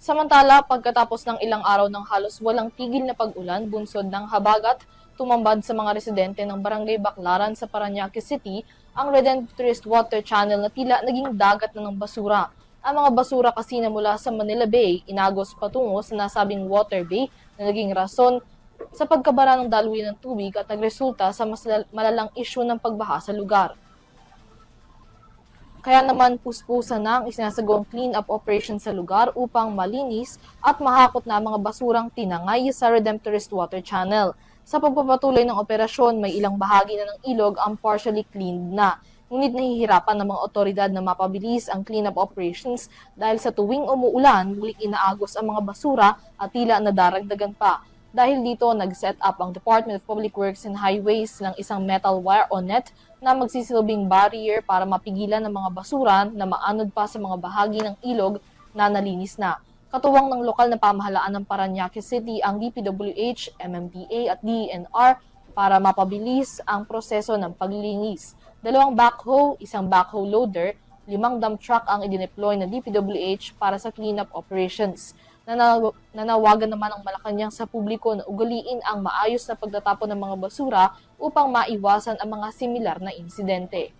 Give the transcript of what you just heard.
Samantala, pagkatapos ng ilang araw ng halos walang tigil na pag-ulan, bunsod ng habagat, tumambad sa mga residente ng Barangay Baclaran sa Parañaque City ang Redemptorist Water Channel na tila naging dagat na ng basura. Ang mga basura kasi na mula sa Manila Bay, inagos patungo sa nasabing water bay na naging rason sa pagkabara ng daluyan ng tubig at nagresulta sa mas malalang isyu ng pagbaha sa lugar. Kaya naman puspusan na ang isinasagawang clean-up operation sa lugar upang malinis at mahakot na ang mga basurang tinangay sa Redemptorist Water Channel. Sa pagpapatuloy ng operasyon, may ilang bahagi na ng ilog ang partially cleaned na. Ngunit nahihirapan ng mga otoridad na mapabilis ang clean-up operations dahil sa tuwing umuulan, muling inaagos ang mga basura at tila nadaragdagan pa. Dahil dito, nag-set up ang Department of Public Works and Highways ng isang metal wire o net na magsisilbing barrier para mapigilan ang mga basura na maanod pa sa mga bahagi ng ilog na nalinis na. Katuwang ng lokal na pamahalaan ng Parañaque City ang DPWH, MMDA at DENR para mapabilis ang proseso ng paglilinis. 2 backhoe, isang backhoe loader, 5 dump truck ang idineploy ng DPWH para sa cleanup operations. Nanawagan naman ang Malacanang sa publiko na ugaliin ang maayos na pagtatapon ng mga basura upang maiwasan ang mga similar na insidente.